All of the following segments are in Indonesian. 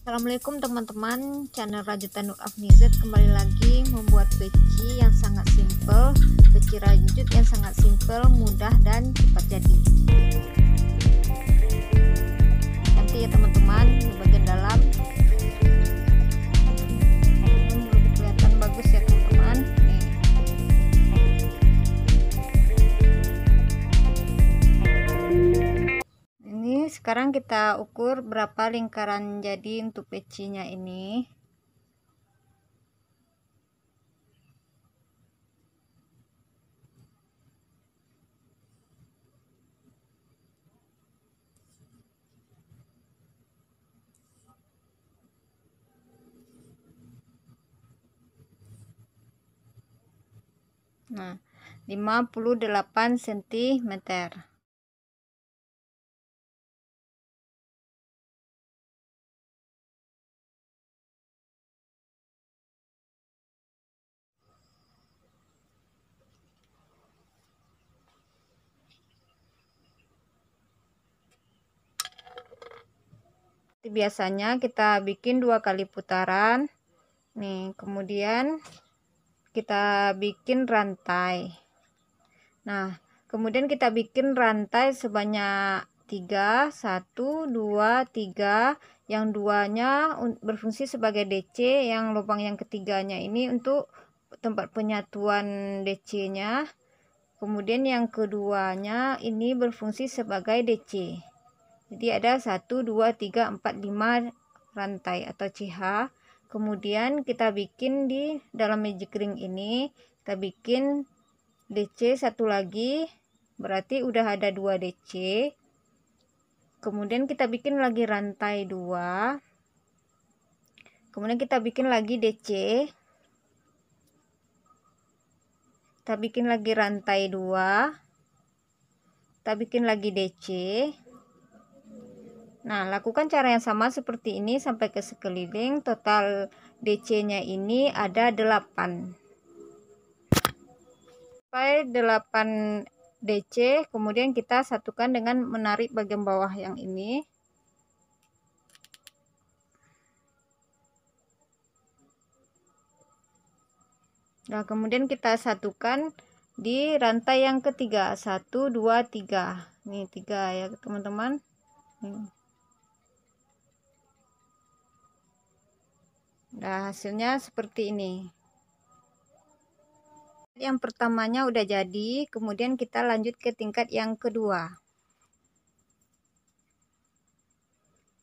Assalamualaikum teman-teman, channel Rajutan Nur Afnizat kembali lagi membuat peci yang sangat simple, peci rajut yang sangat simple, mudah dan cepat jadi. Nanti ya teman-teman, di bagian dalam belum kelihatan bagus ya teman-teman. Ini sekarang kita ukur berapa lingkaran jadi untuk pecinya ini. Nah, 58 cm. Biasanya kita bikin 2 kali putaran nih, kemudian kita bikin rantai. Nah, kemudian kita bikin rantai sebanyak 3, 1, 2, 3, yang duanya berfungsi sebagai DC, yang lubang yang ketiganya ini untuk tempat penyatuan DC nya, kemudian yang keduanya ini berfungsi sebagai DC. Jadi ada 1, 2, 3, 4, 5 rantai atau CH. Kemudian kita bikin di dalam magic ring ini, kita bikin DC satu lagi, berarti udah ada 2 DC. Kemudian kita bikin lagi rantai 2. Kemudian kita bikin lagi DC. Kita bikin lagi rantai 2. Kita bikin lagi DC. Nah, lakukan cara yang sama seperti ini sampai ke sekeliling. Total DC-nya ini ada 8. Sampai 8 DC, kemudian kita satukan dengan menarik bagian bawah yang ini. Nah, kemudian kita satukan di rantai yang ketiga. 1, 2, 3. Nih 3 ya teman-teman. Nah, hasilnya seperti ini. Yang pertamanya udah jadi, kemudian kita lanjut ke tingkat yang kedua.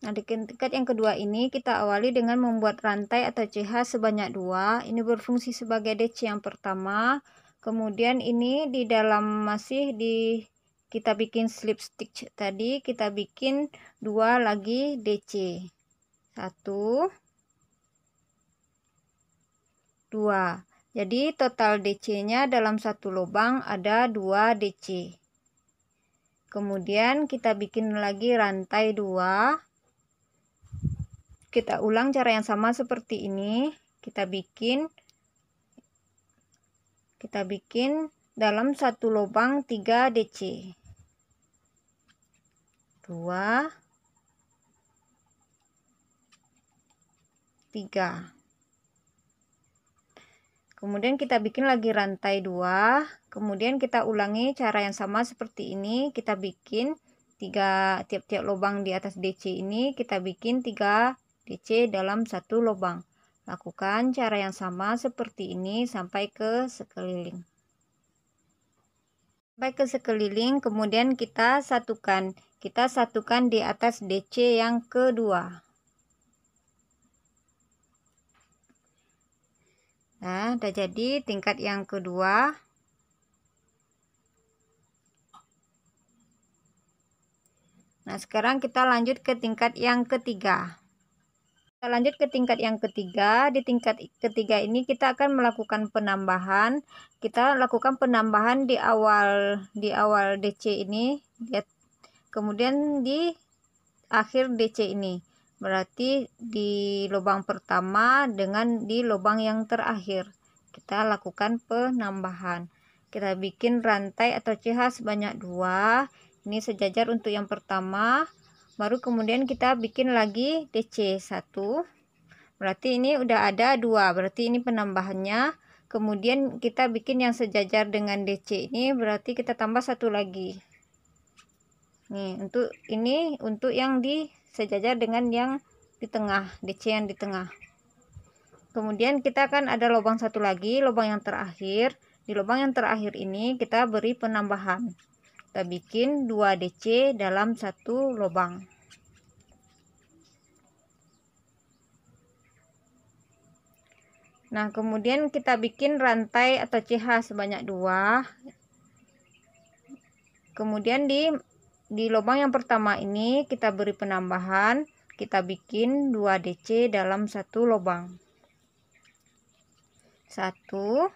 Nah, di tingkat yang kedua ini kita awali dengan membuat rantai atau CH sebanyak 2. Ini berfungsi sebagai DC yang pertama. Kemudian ini di dalam masih di kita bikin slip stitch tadi, kita bikin 2 lagi DC. 1, 2. Jadi total DC-nya dalam satu lubang ada 2 DC. Kemudian kita bikin lagi rantai 2. Kita ulang cara yang sama seperti ini. Kita bikin dalam satu lubang 3 DC. 2, 3. Kemudian kita bikin lagi rantai 2, kemudian kita ulangi cara yang sama seperti ini. Kita bikin 3 tiap-tiap lubang di atas DC ini, kita bikin 3 DC dalam satu lubang. Lakukan cara yang sama seperti ini sampai ke sekeliling. Sampai ke sekeliling, kemudian kita satukan di atas DC yang kedua. Nah, udah jadi tingkat yang kedua. Nah, sekarang kita lanjut ke tingkat yang ketiga. Kita lanjut ke tingkat yang ketiga. Di tingkat ketiga ini kita akan melakukan penambahan. Kita lakukan penambahan di awal DC ini, kemudian di akhir DC ini. Berarti di lubang pertama dengan di lubang yang terakhir kita lakukan penambahan. Kita bikin rantai atau CH sebanyak 2. Ini sejajar untuk yang pertama, baru kemudian kita bikin lagi DC 1. Berarti ini udah ada 2, berarti ini penambahannya. Kemudian kita bikin yang sejajar dengan DC ini, berarti kita tambah 1 lagi. Nih, untuk yang di sejajar dengan yang di tengah, DC yang di tengah. Kemudian kita akan ada lubang 1 lagi, lubang yang terakhir. Di lubang yang terakhir ini kita beri penambahan. Kita bikin 2 DC dalam 1 lubang. Nah, kemudian kita bikin rantai atau CH sebanyak 2. Kemudian di lubang yang pertama ini kita beri penambahan, kita bikin 2 DC dalam 1 lubang. 1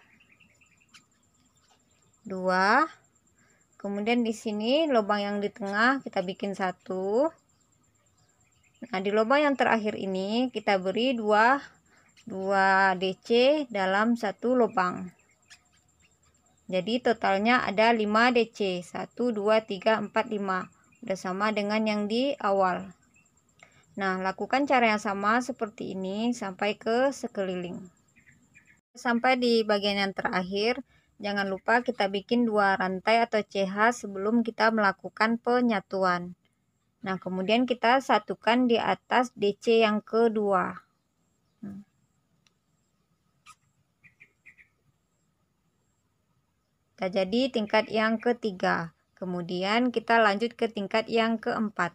2. Kemudian di sini lubang yang di tengah kita bikin 1. Nah, di lubang yang terakhir ini kita beri 2 DC dalam 1 lubang. Jadi totalnya ada 5 DC. 1 2 3 4 5. Udah sama dengan yang di awal. Nah, lakukan cara yang sama seperti ini sampai ke sekeliling. Sampai di bagian yang terakhir, jangan lupa kita bikin 2 rantai atau CH sebelum kita melakukan penyatuan. Nah, kemudian kita satukan di atas DC yang kedua. Kita jadi tingkat yang ketiga. Kemudian kita lanjut ke tingkat yang keempat.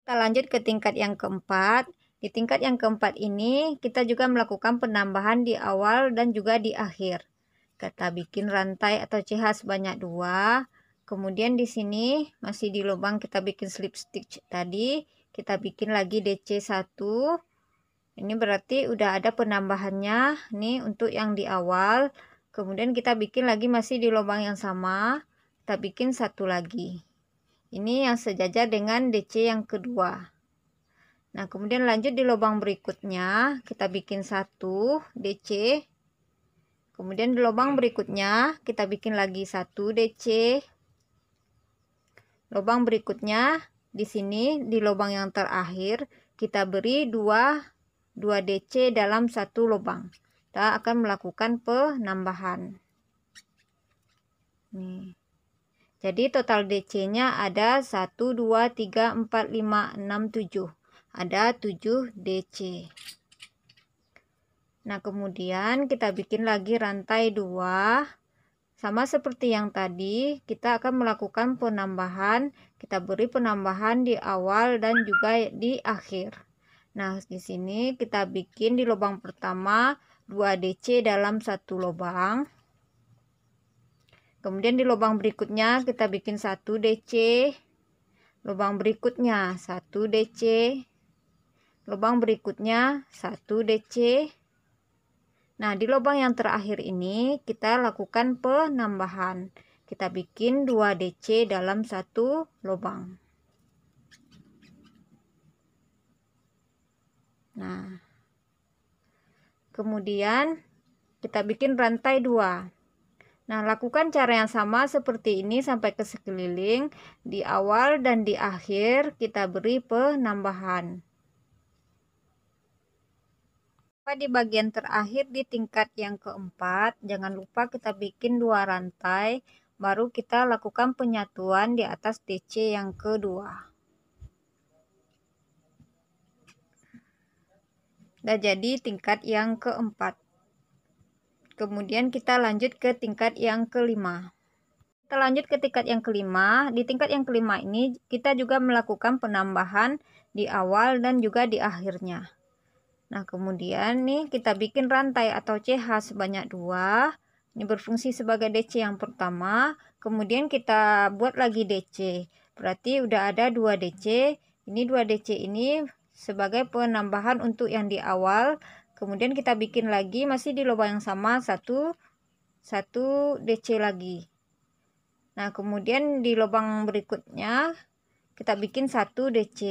Kita lanjut ke tingkat yang keempat. Di tingkat yang keempat ini kita juga melakukan penambahan di awal dan juga di akhir. Kita bikin rantai atau CH sebanyak 2. Kemudian di sini masih di lubang kita bikin slip stitch tadi, kita bikin lagi DC 1. Ini berarti udah ada penambahannya nih untuk yang di awal. Kemudian kita bikin lagi masih di lubang yang sama, kita bikin 1 lagi. Ini yang sejajar dengan DC yang kedua. Nah, kemudian lanjut di lubang berikutnya, kita bikin 1 DC. Kemudian di lubang berikutnya kita bikin lagi 1 DC. Lubang berikutnya di sini di lubang yang terakhir kita beri 2 DC dalam 1 lubang. Kita akan melakukan penambahan. Nih. Jadi total DC-nya ada 1 2 3 4 5 6 7. Ada 7 DC. Nah, kemudian kita bikin lagi rantai 2. Sama seperti yang tadi, kita akan melakukan penambahan. Kita beri penambahan di awal dan juga di akhir. Nah, di sini kita bikin di lubang pertama 2 DC dalam 1 lubang. Kemudian di lubang berikutnya kita bikin 1 DC. Lubang berikutnya 1 DC. Lubang berikutnya 1 DC. Nah, di lubang yang terakhir ini kita lakukan penambahan. Kita bikin 2 DC dalam 1 lubang. Nah, kemudian kita bikin rantai 2. Nah, lakukan cara yang sama seperti ini sampai ke sekeliling. Di awal dan di akhir kita beri penambahan. Di bagian terakhir di tingkat yang keempat, jangan lupa kita bikin 2 rantai, baru kita lakukan penyatuan di atas DC yang kedua. Udah jadi tingkat yang keempat. Kemudian kita lanjut ke tingkat yang kelima. Kita lanjut ke tingkat yang kelima. Di tingkat yang kelima ini kita juga melakukan penambahan di awal dan juga di akhirnya. Nah, kemudian nih kita bikin rantai atau CH sebanyak 2. Ini berfungsi sebagai DC yang pertama. Kemudian kita buat lagi DC. Berarti udah ada 2 DC. Ini 2 DC ini sebagai penambahan untuk yang di awal. Kemudian kita bikin lagi masih di lubang yang sama 1 DC lagi. Nah, kemudian di lubang berikutnya kita bikin 1 DC.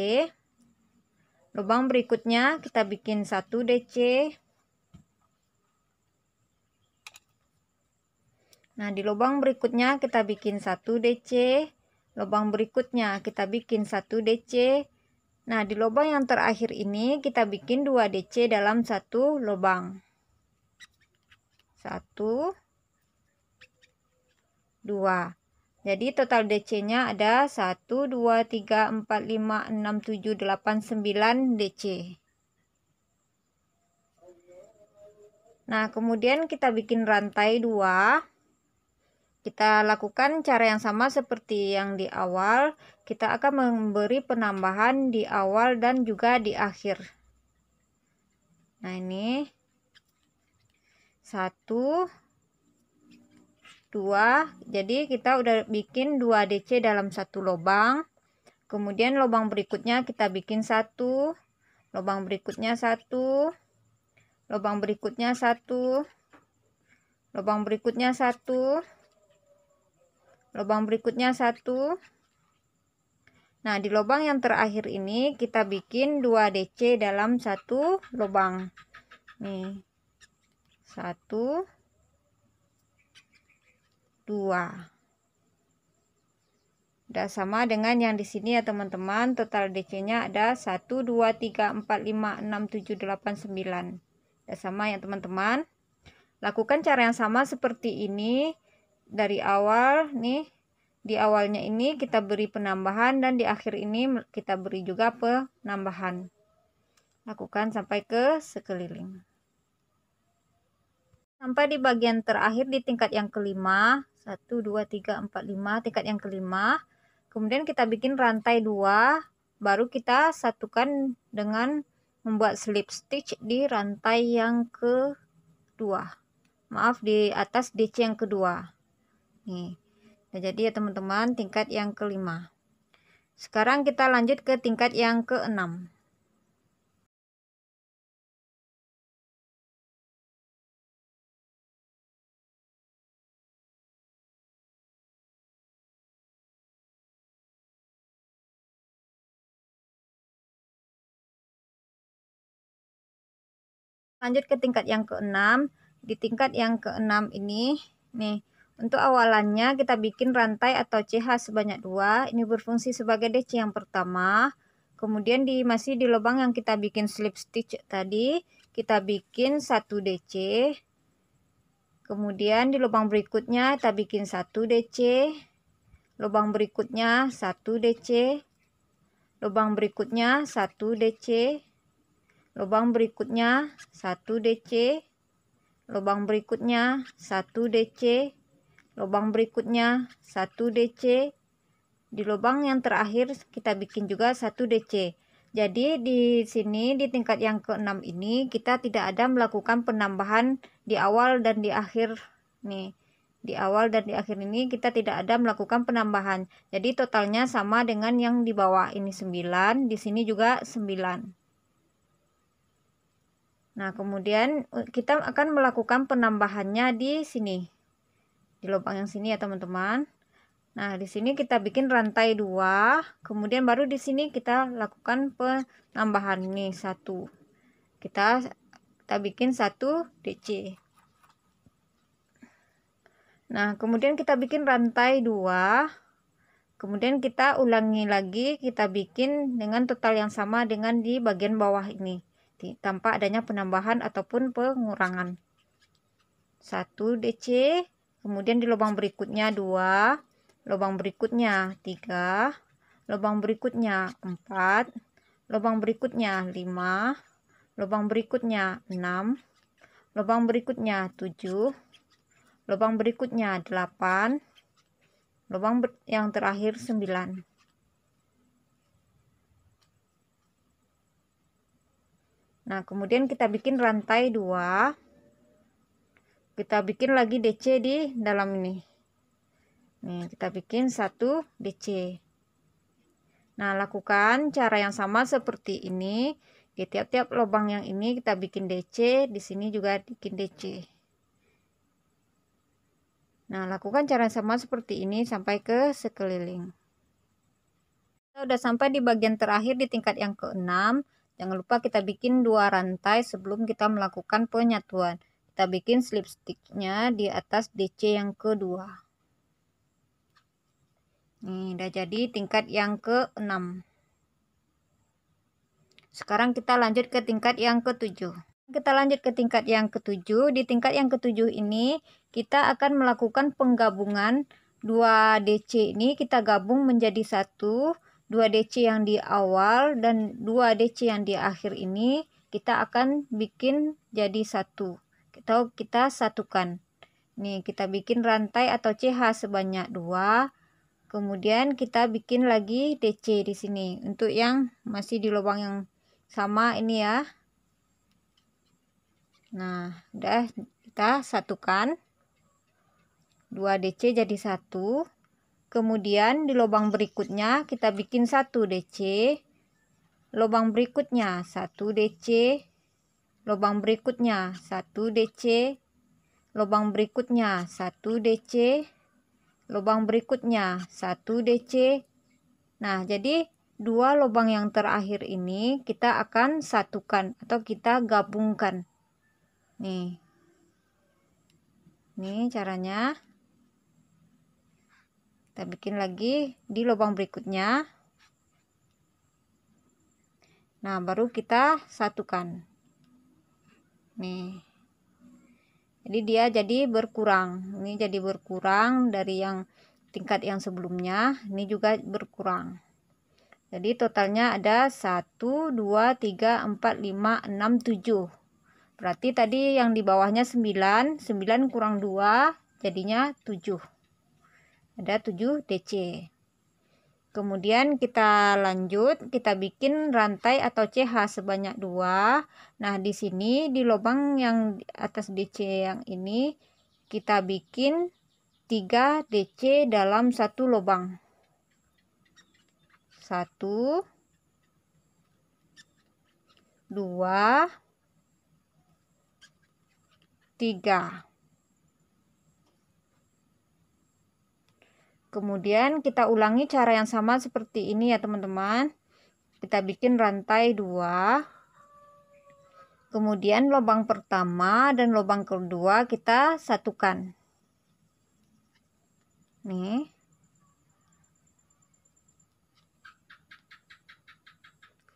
Lubang berikutnya kita bikin 1 DC. Nah, di lubang berikutnya kita bikin 1 DC. lubang berikutnya kita bikin 1 DC. Nah, di lubang yang terakhir ini kita bikin 2 DC dalam 1 lubang. 1, 2. Jadi total DC-nya ada 1, 2, 3, 4, 5, 6, 7, 8, 9 DC. Nah, kemudian kita bikin rantai 2. Kita lakukan cara yang sama seperti yang di awal. Kita akan memberi penambahan di awal dan juga di akhir. Nah, ini 1, 2. Jadi kita udah bikin 2 DC dalam 1 lubang. Kemudian lubang berikutnya kita bikin 1, lubang berikutnya 1, lubang berikutnya 1, lubang berikutnya 1, lubang berikutnya 1. Nah, di lubang yang terakhir ini kita bikin 2 DC dalam 1 lubang. Nih, 1, 2. Udah sama dengan yang di sini ya teman-teman. Total DC-nya ada 1, 2, 3, 4, 5, 6, 7, 8, 9. Udah sama ya teman-teman. Lakukan cara yang sama seperti ini dari awal nih. Di awalnya ini kita beri penambahan dan di akhir ini kita beri juga penambahan. Lakukan sampai ke sekeliling. Sampai di bagian terakhir di tingkat yang kelima. 1, 2, 3, 4, 5. Tingkat yang kelima. Kemudian kita bikin rantai 2. Baru kita satukan dengan membuat slip stitch di rantai yang kedua. Maaf, di atas DC yang kedua. Nih. Nah, jadi ya teman-teman, tingkat yang kelima. Sekarang kita lanjut ke tingkat yang keenam. Lanjut ke tingkat yang keenam. Di tingkat yang keenam ini, nih, untuk awalannya kita bikin rantai atau CH sebanyak 2. Ini berfungsi sebagai DC yang pertama. Kemudian masih di lubang yang kita bikin slip stitch tadi, kita bikin 1 DC. Kemudian di lubang berikutnya kita bikin 1 DC. Lubang berikutnya 1 DC. Lubang berikutnya 1 DC. Lubang berikutnya 1 DC, lubang berikutnya 1 DC, lubang berikutnya 1 DC. Di lubang yang terakhir kita bikin juga 1 DC. Jadi di sini di tingkat yang keenam ini kita tidak ada melakukan penambahan di awal dan di akhir nih. Di awal dan di akhir ini kita tidak ada melakukan penambahan. Jadi totalnya sama dengan yang di bawah ini 9, di sini juga 9. Nah, kemudian kita akan melakukan penambahannya di sini. Di lubang yang sini ya, teman-teman. Nah, di sini kita bikin rantai 2, kemudian baru di sini kita lakukan penambahan nih 1. Kita bikin 1 DC. Nah, kemudian kita bikin rantai 2. Kemudian kita ulangi lagi, kita bikin dengan total yang sama dengan di bagian bawah ini, tanpa adanya penambahan ataupun pengurangan. 1 DC, kemudian di lubang berikutnya 2, lubang berikutnya 3, lubang berikutnya 4, lubang berikutnya 5, lubang berikutnya 6, lubang berikutnya 7, lubang berikutnya 8, lubang yang terakhir 9. Nah, kemudian kita bikin rantai 2. Kita bikin lagi DC di dalam ini. Nih, kita bikin 1 DC. Nah, lakukan cara yang sama seperti ini. Di tiap-tiap lubang yang ini kita bikin DC, di sini juga bikin DC. Nah, lakukan cara yang sama seperti ini sampai ke sekeliling. Kita udah sampai di bagian terakhir di tingkat yang keenam. Jangan lupa kita bikin 2 rantai sebelum kita melakukan penyatuan. Kita bikin slip stitch-nya di atas DC yang kedua. Nih udah jadi tingkat yang ke-6. Sekarang kita lanjut ke tingkat yang ke-7. Kita lanjut ke tingkat yang ke-7. Di tingkat yang ke-7 ini kita akan melakukan penggabungan 2 DC ini kita gabung menjadi satu. 2 DC yang di awal dan 2 DC yang di akhir ini kita akan bikin jadi satu. Kita satukan. Nih kita bikin rantai atau CH sebanyak 2. Kemudian kita bikin lagi DC di sini untuk yang masih di lubang yang sama ini ya. Nah, udah kita satukan 2 DC jadi satu. Kemudian di lubang berikutnya kita bikin 1 DC. Lubang berikutnya 1 DC. Lubang berikutnya 1 DC. Lubang berikutnya 1 DC. Lubang berikutnya 1 DC. Nah, jadi 2 lubang yang terakhir ini kita akan satukan atau kita gabungkan. Nih caranya. Kita bikin lagi di lubang berikutnya. Nah, baru kita satukan. Nih. Jadi dia jadi berkurang. Ini jadi berkurang dari yang tingkat yang sebelumnya. Ini juga berkurang. Jadi totalnya ada 1, 2, 3, 4, 5, 6, 7. Berarti tadi yang di bawahnya 9. 9 kurang 2 jadinya 7. Ada 7 DC. Kemudian kita lanjut, kita bikin rantai atau CH sebanyak 2. Nah, di sini di lubang yang atas DC yang ini kita bikin 3 DC dalam satu lubang. 1, 2, 3. Kemudian kita ulangi cara yang sama seperti ini ya teman-teman. Kita bikin rantai 2. Kemudian lubang pertama dan lubang kedua kita satukan. Nih.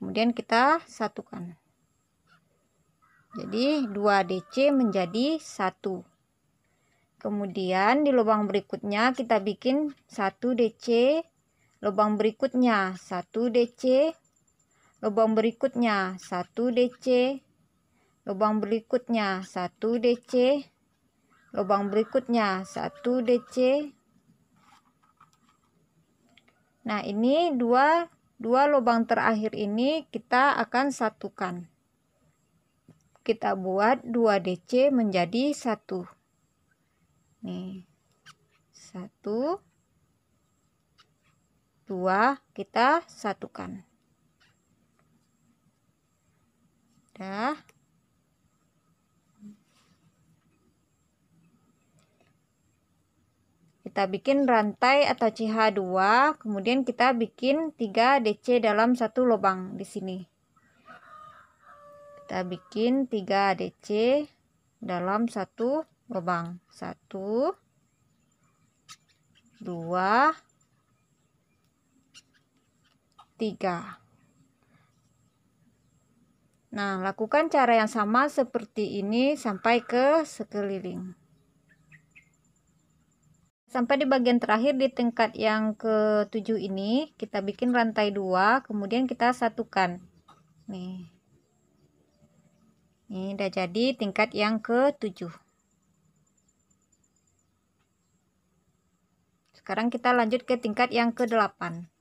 Kemudian kita satukan. Jadi 2 DC menjadi 1. Kemudian di lubang berikutnya kita bikin 1 DC, lubang berikutnya 1 DC, lubang berikutnya 1 DC, lubang berikutnya 1 DC, lubang berikutnya 1 DC. Nah, ini dua lubang terakhir ini kita akan satukan. Kita buat 2 DC menjadi 1. Nih, 1, 2 kita satukan. Dah. Kita bikin rantai atau CH2, kemudian kita bikin 3 DC dalam satu lubang di sini. Kita bikin 3 DC dalam satu lubang. 1, 2, 3. Nah, lakukan cara yang sama seperti ini sampai ke sekeliling. Sampai di bagian terakhir di tingkat yang ke-7 ini, kita bikin rantai 2, kemudian kita satukan. Nih. Ini udah jadi tingkat yang ke-7. Sekarang kita lanjut ke tingkat yang ke-8.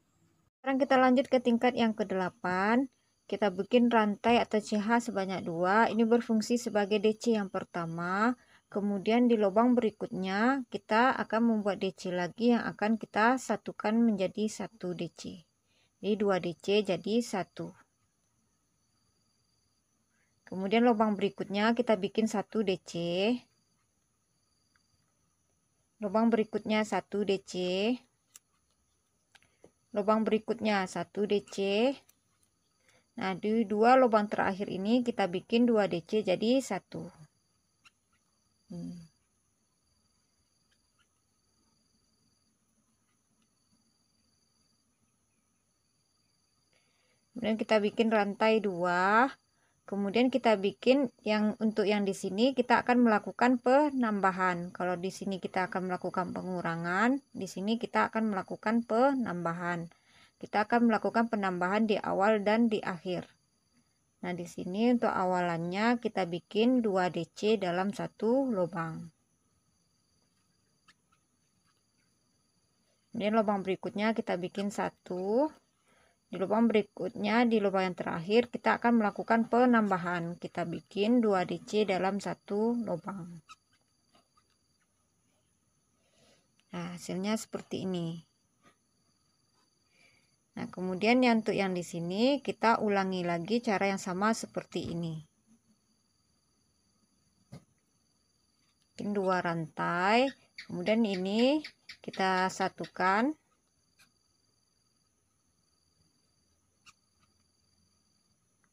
Sekarang kita lanjut ke tingkat yang ke-8. Kita bikin rantai atau CH sebanyak 2. Ini berfungsi sebagai DC yang pertama. Kemudian di lubang berikutnya kita akan membuat DC lagi yang akan kita satukan menjadi 1 DC. Jadi 2 DC jadi 1. Kemudian lubang berikutnya kita bikin 1 DC. Lubang berikutnya 1 DC. Lubang berikutnya 1 DC. Nah, di 2 lubang terakhir ini kita bikin 2 DC jadi 1. Kemudian kita bikin rantai 2. Kemudian kita bikin yang untuk yang di sini kita akan melakukan penambahan. Kalau di sini kita akan melakukan pengurangan, di sini kita akan melakukan penambahan. Kita akan melakukan penambahan di awal dan di akhir. Nah, di sini untuk awalannya kita bikin 2 DC dalam satu lubang. Kemudian lubang berikutnya kita bikin 1. Di lubang berikutnya, di lubang yang terakhir, kita akan melakukan penambahan. Kita bikin 2 DC dalam satu lubang. Nah, hasilnya seperti ini. Nah, kemudian untuk yang di sini, kita ulangi lagi cara yang sama seperti ini. Bikin 2 rantai, kemudian ini kita satukan.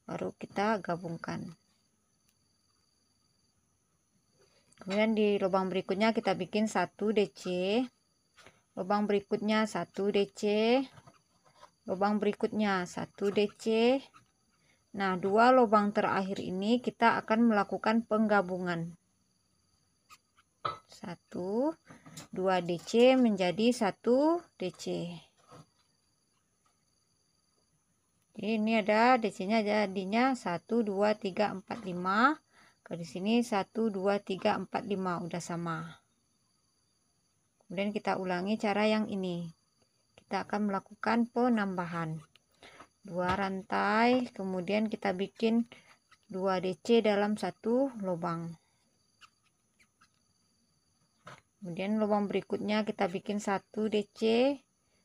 Baru kita gabungkan. Kemudian di lubang berikutnya kita bikin 1 DC, lubang berikutnya 1 DC, lubang berikutnya 1 DC. Nah, 2 lubang terakhir ini kita akan melakukan penggabungan. 1, 2 DC menjadi 1 DC. Jadi ini ada DC-nya jadinya 1, 2, 3, 4, 5. Ke di sini 1, 2, 3, 4, 5 udah sama. Kemudian kita ulangi cara yang ini. Kita akan melakukan penambahan. 2 rantai, kemudian kita bikin 2 DC dalam satu lubang. Kemudian lubang berikutnya kita bikin 1 DC.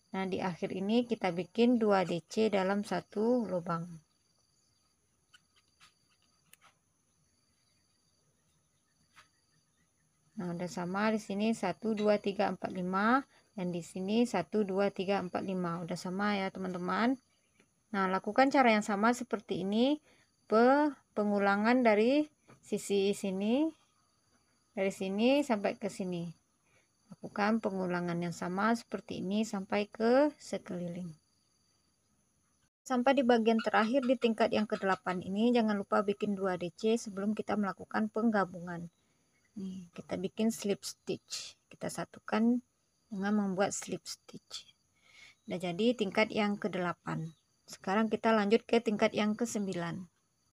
Nah, di akhir ini kita bikin 2 DC dalam satu lubang. Nah, udah sama di sini 1, 2, 3, 4, 5 dan di sini 1, 2, 3, 4, 5. Udah sama ya, teman-teman. Nah, lakukan cara yang sama seperti ini, pengulangan dari sisi sini, dari sini sampai ke sini. Lakukan pengulangan yang sama seperti ini sampai ke sekeliling. Sampai di bagian terakhir di tingkat yang ke-8 ini, jangan lupa bikin 2 DC sebelum kita melakukan penggabungan. Nih, kita bikin slip stitch. Kita satukan dengan membuat slip stitch. Udah jadi tingkat yang ke-8. Sekarang kita lanjut ke tingkat yang ke-9.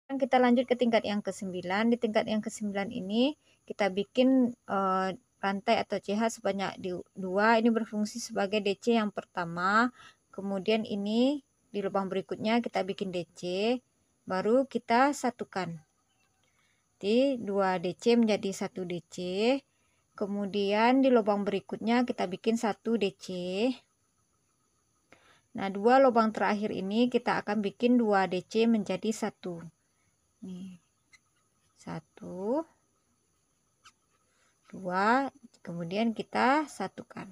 Kita lanjut ke tingkat yang ke-9. Di tingkat yang ke-9 ini kita bikin rantai atau CH sebanyak 2. Ini berfungsi sebagai DC yang pertama. Kemudian ini di lubang berikutnya kita bikin DC, baru kita satukan. Di 2 DC menjadi 1 DC. Kemudian di lubang berikutnya kita bikin 1 DC. Nah, 2 lubang terakhir ini kita akan bikin 2 DC menjadi 1. Nih. 1, 2, kemudian kita satukan.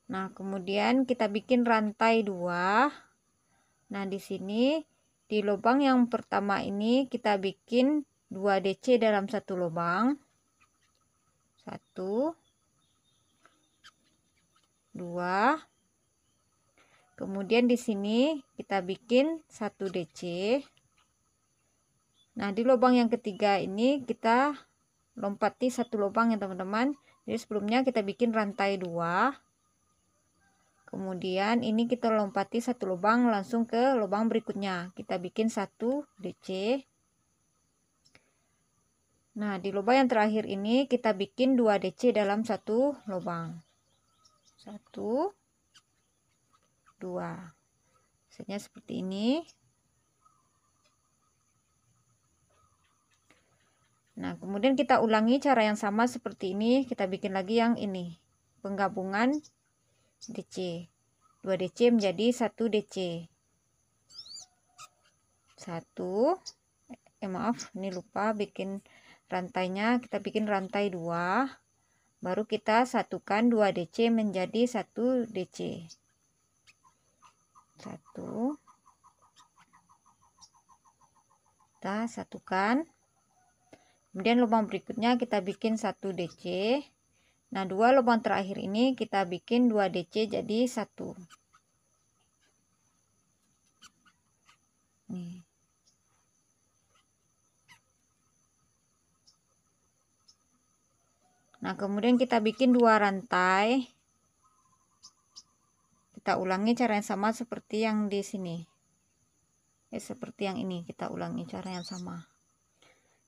Nah, kemudian kita bikin rantai 2. Nah, di sini di lubang yang pertama ini kita bikin 2 DC dalam satu lubang. 1, 2. Kemudian di sini kita bikin 1 DC. Nah, di lubang yang ketiga ini kita lompati satu lubang ya, teman-teman. Jadi sebelumnya kita bikin rantai 2. Kemudian ini kita lompati satu lubang langsung ke lubang berikutnya. Kita bikin 1 DC. Nah, di lubang yang terakhir ini kita bikin 2 DC dalam satu lubang. 1, 2. Hasilnya seperti ini. Nah, kemudian kita ulangi cara yang sama seperti ini. Kita bikin lagi yang ini. Penggabungan DC. 2 DC menjadi 1 DC. 1. Maaf, ini lupa bikin rantainya. Kita bikin rantai 2. Baru kita satukan 2 DC menjadi 1 DC. 1. Kita satukan. Kemudian lubang berikutnya kita bikin 1 DC. Nah, 2 lubang terakhir ini kita bikin 2 DC jadi 1. Nih. Nah, kemudian kita bikin 2 rantai. Kita ulangi cara yang sama seperti yang di sini. Seperti yang ini kita ulangi cara yang sama.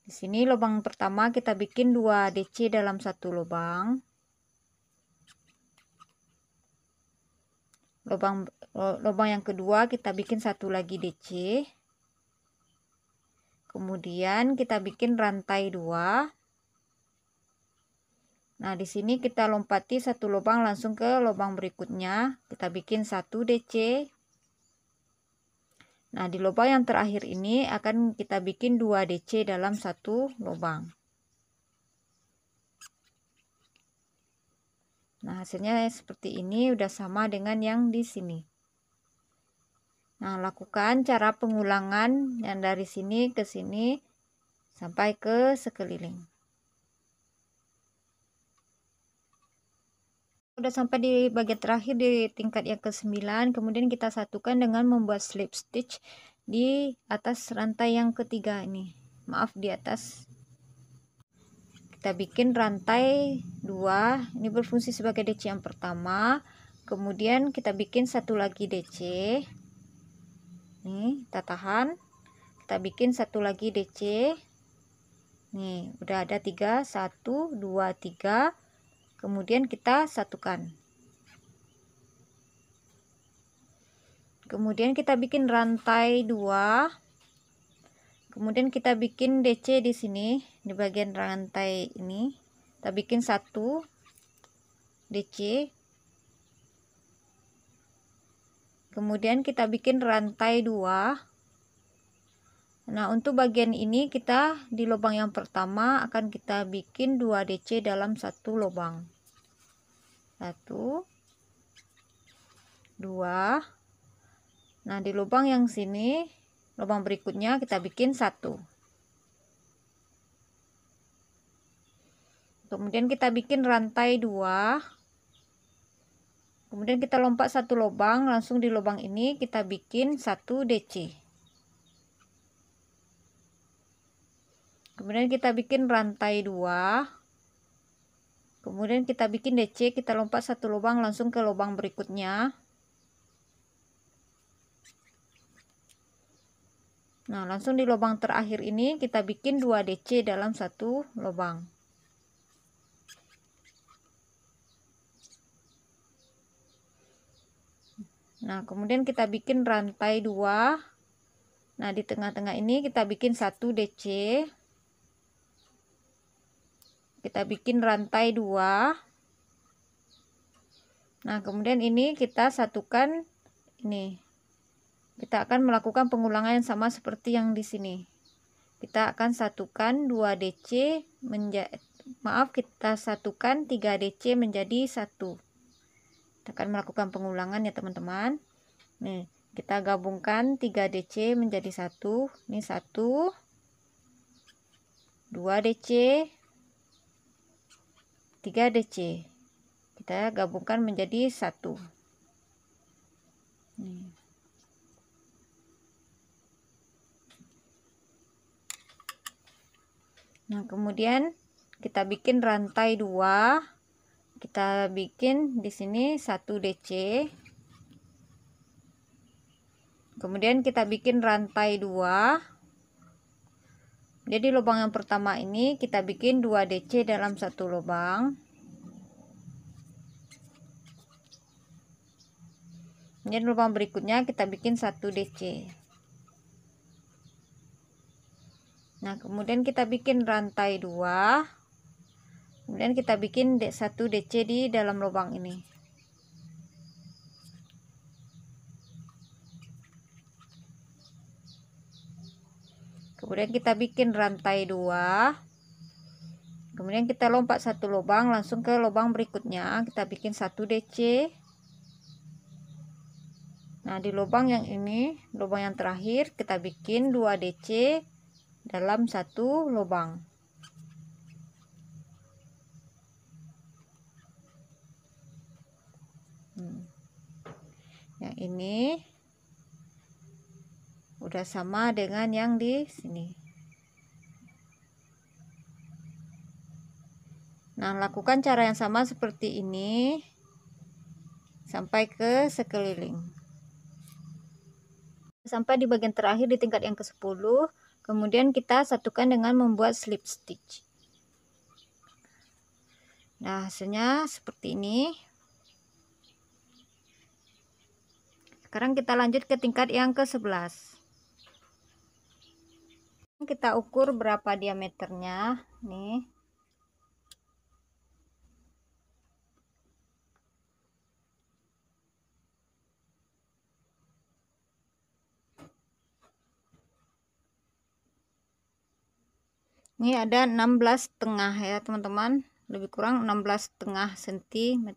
Di sini lubang pertama kita bikin 2 DC dalam satu lubang. Lubang yang kedua kita bikin satu lagi DC. Kemudian kita bikin rantai 2. Nah, di sini kita lompati satu lubang langsung ke lubang berikutnya. Kita bikin 1 DC. Nah, di lubang yang terakhir ini akan kita bikin 2 DC dalam satu lubang. Nah, hasilnya seperti ini, udah sama dengan yang di sini. Nah, lakukan cara pengulangan yang dari sini ke sini sampai ke sekeliling. Udah sampai di bagian terakhir di tingkat yang ke-9, kemudian kita satukan dengan membuat slip stitch di atas rantai yang ketiga ini. Maaf, di atas. Kita bikin rantai 2, ini berfungsi sebagai DC yang pertama. Kemudian kita bikin satu lagi DC. Nih, kita tahan. Kita bikin satu lagi DC. Nih, udah ada 3, 1, 2, 3. Kemudian kita satukan. Kemudian kita bikin rantai 2. Kemudian kita bikin DC di sini, di bagian rantai ini. Kita bikin 1 DC. Kemudian kita bikin rantai 2. Nah, untuk bagian ini kita di lubang yang pertama akan kita bikin 2 DC dalam satu lubang. 1, 2. Nah, di lubang yang sini, lubang berikutnya kita bikin 1. Kemudian kita bikin rantai 2. Kemudian kita lompat satu lubang, langsung di lubang ini kita bikin 1 DC. Kemudian kita bikin rantai 2. Kemudian kita bikin DC, kita lompat satu lubang langsung ke lubang berikutnya. Nah, langsung di lubang terakhir ini kita bikin 2 DC dalam satu lubang. Nah, kemudian kita bikin rantai 2. Nah, di tengah-tengah ini kita bikin 1 DC. Kita bikin rantai 2. Nah, kemudian ini kita satukan ini. Kita akan melakukan pengulangan yang sama seperti yang di sini. Kita akan satukan 2 DC kita satukan 3 DC menjadi 1. Kita akan melakukan pengulangan ya, teman-teman. Nih, kita gabungkan 3 DC menjadi 1. Ini 1, 2 DC, 3 DC. Kita gabungkan menjadi 1. Nih. Nah, kemudian kita bikin rantai 2. Kita bikin di sini 1 DC. Kemudian kita bikin rantai 2. Jadi lubang yang pertama ini kita bikin 2 DC dalam satu lubang. Kemudian lubang berikutnya kita bikin 1 DC. Nah, kemudian kita bikin rantai 2. Kemudian kita bikin 1 DC di dalam lubang ini. Kemudian kita bikin rantai 2. Kemudian kita lompat satu lubang langsung ke lubang berikutnya. Kita bikin 1 DC. Nah, di lubang yang ini, lubang yang terakhir, kita bikin 2 DC dalam satu lubang. Yang ini udah sama dengan yang di sini. Nah, lakukan cara yang sama seperti ini sampai ke sekeliling. Sampai di bagian terakhir di tingkat yang ke-10, kemudian kita satukan dengan membuat slip stitch. Nah, hasilnya seperti ini. Sekarang kita lanjut ke tingkat yang ke-11. Kita ukur berapa diameternya nih. Ini ada 16,5 ya teman-teman, lebih kurang 16,5 cm.